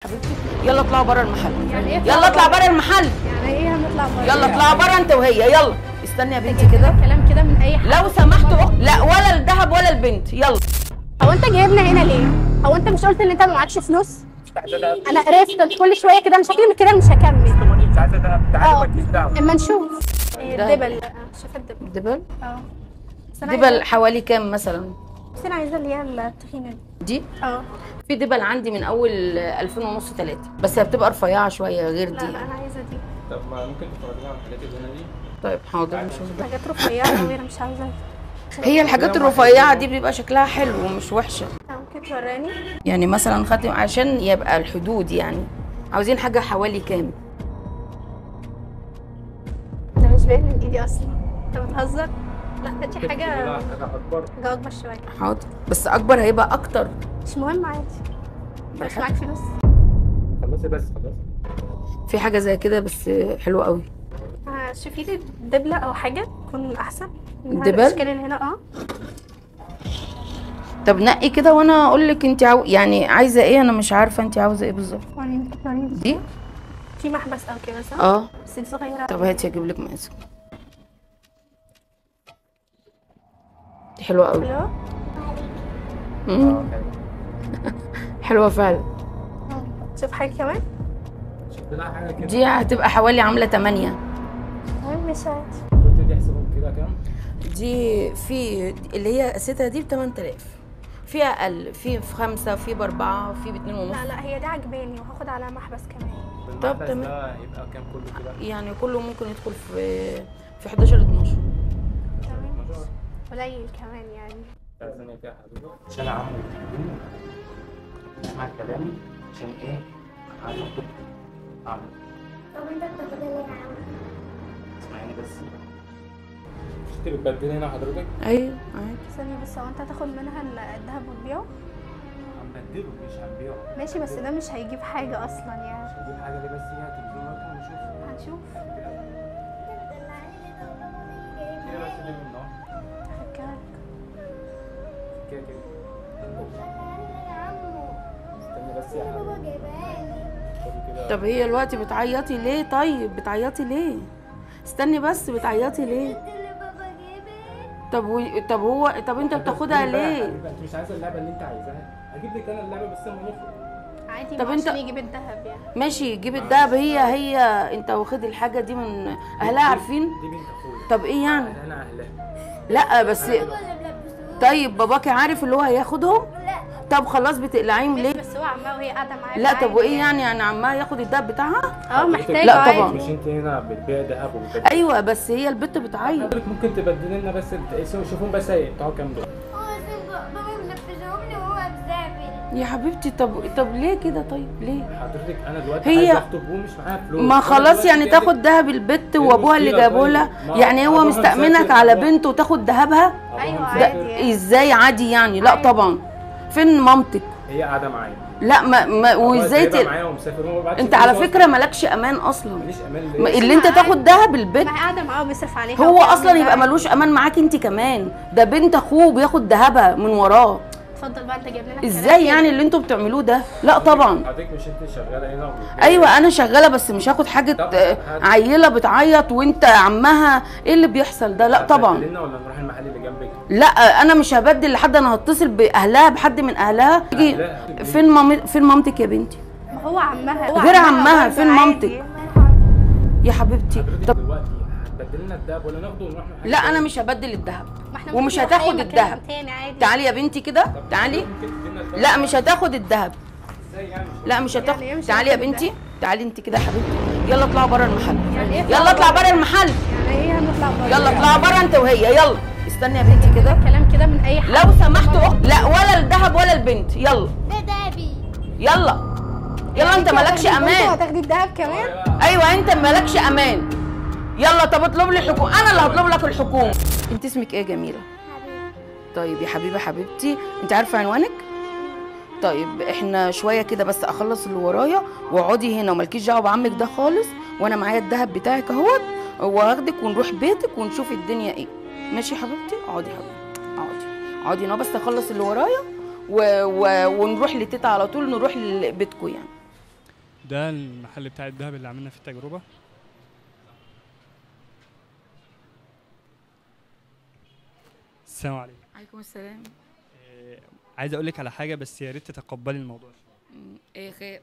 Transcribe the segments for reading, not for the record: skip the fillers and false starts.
حبيبتي يلا اطلعوا بره المحل. يعني ايه؟ يلا اطلع بره المحل. يعني ايه هنطلع بره؟ يلا اطلعوا بره انت وهي. يلا استني يا بنتي كده. كلام كده من اي حد لو سمحتوا لا ولا الذهب ولا البنت. يلا. هو انت جايبنا هنا ليه؟ هو انت مش قلت ان انت ما معكش فلوس؟ انا قرفت كل شويه كده، مش هكلم كده، مش هكمل. اما نشوف. الدبل. شوف الدبل. دبل؟ اه دبل حوالي كام مثلا؟ بس انا عايزه اللي هي التخينه دي؟ اه في دبل عندي من اول 2000 ونص 3، بس هي بتبقى رفيعه شويه غير دي. لا انا عايزه دي. طب ما ممكن تفرجينا على الحاجات اللي هنا دي؟ طيب حاضر نشوف. حاجات رفيعه قوي انا مش عاوزاها. هي الحاجات الرفيعه دي بيبقى شكلها حلو ومش وحشه. ممكن توراني؟ يعني مثلا خاتم عشان يبقى الحدود، يعني عاوزين حاجه حوالي كام؟ ده مش باين من ايدي اصلا. انت بتهزر؟ لا هاتي ممكن حاجه تجيبي لها حاجة أكبر. حاجه اكبر شويه. حاضر، بس اكبر هيبقى اكتر. مش مهم عادي. مش معاك فلوس؟ خلصي بس خلصي. في حاجه زي كده بس حلوه قوي. شوفي لي دبله او حاجه تكون احسن. دبل؟ الاشكال اللي هنا طب نقي كده وانا اقول لك انت يعني عايزه ايه. انا مش عارفه انت عاوزه ايه بالظبط. دي في محبس او كده صح؟ بس دي صغيره. طب هاتي اجيب لك مقاسك. دي حلوه قوي. حلوه؟ حلوه فعلا. شوف حاجه كمان. شوفي لها حاجة كده. دي هتبقى حوالي عامله 8. مش عادي. قلت دي احسبهم كده كام؟ دي في اللي هي قاستها دي ب 8000، في اقل، في 5، في ب4، في ب2.5. لا هي دي عجباني وهاخد عليها محبس كمان. طب المحبس تمام. ده يبقى كام كله كده؟ يعني كله ممكن يدخل في 11 12. تمام. قليل كمان يعني. ثانية كده يا حبيبي عشان عمو بيحبني اسمع كلامي عشان ايه؟ عايز اخد عمو. طب انت بتاخد ايه يا عم؟ اسمعيني بس. مش انت بتبدلي هنا حضرتك؟ ايوه عادي. ثانية بس، هو انت هتاخد منها الذهب وتبيعه؟ هنبدله مش هنبيعه. ماشي بس ده مش هيجيب حاجة اصلا يعني. مش هنجيب حاجة دي بس هي هتديله وقت ونشوف. هنشوف. كده بس دي من نوع. هفكرك. كده كده. استني بس يا حبيبي. طب هي دلوقتي بتعيطي ليه؟ طيب بتعيطي ليه؟ استني بس، بتعيطي ليه؟ طب انت بتاخدها ليه؟ انت مش عايزه اللعبه اللي انت عايزاها، هجيب لك انا اللعبه بس لما نخرج. عادي. طب ما انت- عشان يجيب الذهب يعني. ماشي جيب الدهب. هي انت واخد الحاجه دي من اهلها عارفين؟ دي بنت اخويا. طب ايه يعني؟ انا اهلها. لا بس طيب باباكي عارف اللي هو هياخدهم؟ طب خلاص بتقلعيهم ماشي ليه؟ بس هو عمها وهي قاعدة معايا. لا طب وايه يعني عمها ياخد الدهب بتاعها؟ محتاجة. لا عادي. طبعا. مش انت هنا بتبيع ذهب وبتبيع. ايوه بس هي البت بتعيط. حضرتك ممكن تبدلي لنا بس شوفهم بس بتوع كام دول. بابا منفذهم لي وهو بزعبل. يا حبيبتي طب ليه كده؟ طيب ليه؟ حضرتك انا دلوقتي هي- عايز اخطب ومش معايا فلوس. ما أنا خلاص دلوقتي يعني جايلك- تاخد دهب البت وابوها اللي المشكلة جابه لها. طيب؟ ما يعني هو أبوها مستأمنك مسافر، على أبوها- بنته وتاخد دهبها؟ ايوه أبوها مسافر. عادي. ازاي عادي يعني؟ لا عادي. طبعا. فين مامتك؟ هي قاعده معايا. لا ما أبوها وازاي سايبها معايا ومسافر وهو ما بعتش انت على فلوس فكره مالكش امان اصلا. أصلاً. ماليش امان ما ليه؟ اللي انت تاخد دهب البت ما هي قاعدة معاه وبيصرف عليها. هو وكده اصلا يبقى وبتاع. ملوش امان معاك انت كمان. ده بنت اخوه بياخد دهبها من وراه. اتفضل بقى انت جايب لنا ازاي يعني اللي انتوا بتعملوه ده؟ لا طبعا. حضرتك مش انت شغاله هنا ايوه انا شغاله بس مش هاخد حاجه عيله بتعيط وانت عمها. ايه اللي بيحصل ده؟ لا طبعا. هتبدلنا ولا نروح المحل اللي جنبك؟ لا انا مش هبدل لحد. انا هتصل باهلها بحد من اهلها يجي. فين مامتك يا بنتي؟ ما هو عمها. غير عمها، برضه فين عادي. مامتك؟ يا حبيبتي حضرتك دلوقتي هتبدل لنا الدهب ولا ناخده ونروح محل؟ لا انا مش هبدل الذهب ما احنا ومش ممكن نروح هتاخد أي مكان الذهب. تاني عادي. تعالي يا بنتي كده، تعالي. ممكن تدينا الدهب؟ لا مش هتاخد الذهب. ازاي يعني؟ لا مش هتاخد. يعني إيه مش تعالي يا هاخد بنتي، تعالي انت كده يا حبيبتي. يلا اطلعوا بره المحل. يعني ايه يلا اطلع بره المحل. يعني ايه هنطلع بره؟ يلا اطلعوا بره انت وهي. يلا استني يا بنتي كده. كلام كده من اي حد. لو سمحتوا لا ولا الذهب ولا البنت. يلا ده دهبي. يلا انت مالكش انت امان. هتاخدي الذهب كمان؟ ايوه انت مالكش امان. يلا طب اطلب لي الحكومه. انا اللي هطلب لك الحكومه. انت اسمك ايه يا جميله؟ طيب يا حبيبه حبيبتي انت عارفه عنوانك؟ طيب احنا شويه كده بس اخلص اللي ورايا واقعدي هنا ومالكيش دعوه بعمك ده خالص. وانا معايا الذهب بتاعك اهوت واخدك ونروح بيتك ونشوف الدنيا ايه. ماشي يا حبيبتي؟ اقعدي يا حبيبتي اقعدي هنا بس اخلص اللي ورايا ونروح لتيتا على طول. نروح لبيتكم يعني. ده المحل بتاع الدهب اللي عملنا فيه التجربة. السلام عليكم. عليكم السلام. عايز اقول لك على حاجة بس يا ريت تتقبلي الموضوع. ايه خير؟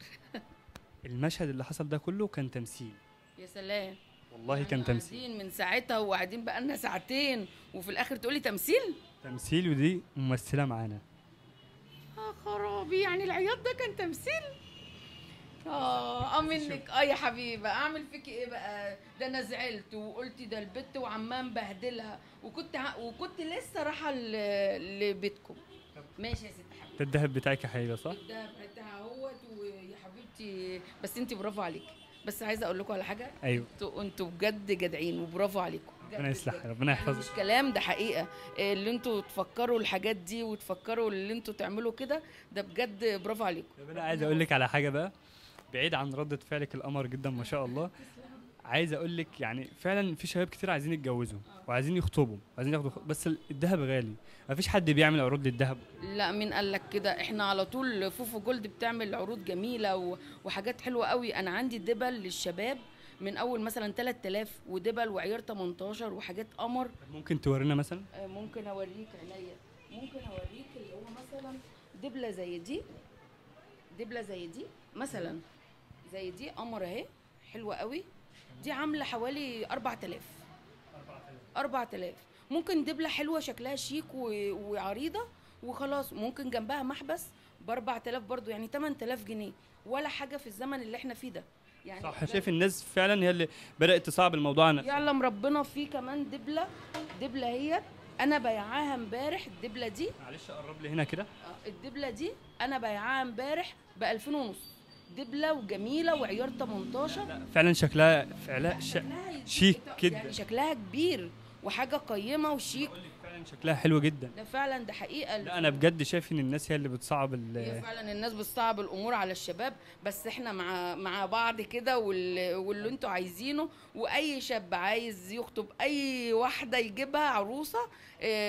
المشهد اللي حصل ده كله كان تمثيل. يا سلام. والله كان تمثيل. قاعدين من ساعتها وقاعدين بقالنا ساعتين وفي الاخر تقولي تمثيل؟ تمثيل ودي ممثلة معانا. خرابي، يعني العياط ده كان تمثيل؟ منك يا حبيبه، اعمل فيكي ايه بقى؟ ده انا زعلت وقلت ده البت وعمال مبهدلها وكنت لسه رايحه لبيتكم. ماشي يا ست حبيبتي. ده الدهب بتاعك يا حبيبه صح؟ الدهب بتاعها اهوت ويا حبيبتي، بس انت برافو عليكي. بس عايزه اقول لكم على حاجه. ايوه انتوا بجد جدعين وبرافو عليكم. ربنا يصلحك ربنا يحفظك. مش كلام، ده حقيقه. اللي انتوا تفكروا الحاجات دي وتفكروا اللي انتوا تعملوا كده، ده بجد برافو عليكم. طب انا عايز اقول لك على حاجه بقى، بعيد عن ردة فعلك القمر جدا ما شاء الله. عايز اقول لك يعني فعلا في شباب كتير عايزين يتجوزوا وعايزين يخطبوا وعايزين ياخدوا بس الذهب غالي، مفيش حد بيعمل عروض للذهب. لا، مين قال لك كده؟ احنا على طول فوفو جولد بتعمل عروض جميله وحاجات حلوه قوي. انا عندي دبل للشباب من اول مثلا 3000 ودبل وعيار 18 وحاجات قمر. ممكن تورينا مثلا؟ ممكن اوريك عينيا. ممكن اوريك اللي هو مثلا دبله زي دي، دبله زي دي مثلا، زي دي قمر اهي حلوه قوي. دي عامله حوالي 4000. ممكن دبله حلوه شكلها شيك وعريضه وخلاص، ممكن جنبها محبس ب 4000 برضو، يعني 8000 جنيه ولا حاجه في الزمن اللي احنا فيه ده. يعني صح، شايف الناس فعلا هي اللي بدات تصعب الموضوع عنها. يعلم ربنا. في كمان دبله هي انا بايعاها امبارح. الدبله دي معلش قرب لي هنا كده. الدبله دي انا بايعاها امبارح ب 2000 ونص. دبله وجميله وعيار 18. لا فعلا شكلها فعلا شيك جدا، يعني شكلها كبير وحاجه قيمه وشيك. فعلا شكلها حلو جدا. ده فعلا، ده حقيقه. لا انا بجد شايف ان الناس هي اللي بتصعب هي فعلا الناس بتصعب الامور على الشباب، بس احنا مع بعض كده واللي انتوا عايزينه. واي شاب عايز يخطب اي واحده يجيبها عروسه،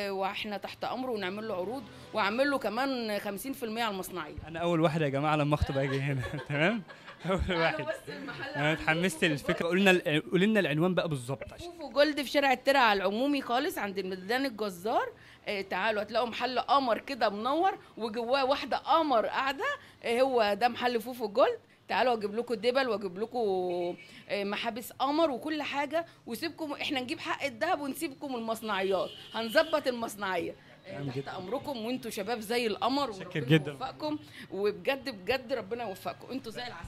واحنا تحت امره ونعمل له عروض واعمل له كمان 50% على المصنعيه. انا اول واحده يا جماعه لما اخطب اجي هنا. تمام، اول واحد. انا اتحمست للفكره. قولي لنا العنوان بقى بالظبط. فوفو جولد في شارع الترعه العمومي خالص عند الميدان الجزار. تعالوا هتلاقوا محل قمر كده منور وجواه واحده قمر قاعده. هو ده محل فوفو جولد. تعالوا اجيب لكم دبل واجيب لكم محابس قمر وكل حاجه، وسيبكم احنا نجيب حق الذهب ونسيبكم المصنعيات. هنظبط المصنعيه تحت امركم، وانتوا شباب زي القمر. شكر جدا. يوفقكم وبجد بجد ربنا يوفقكم، انتوا زي العسل.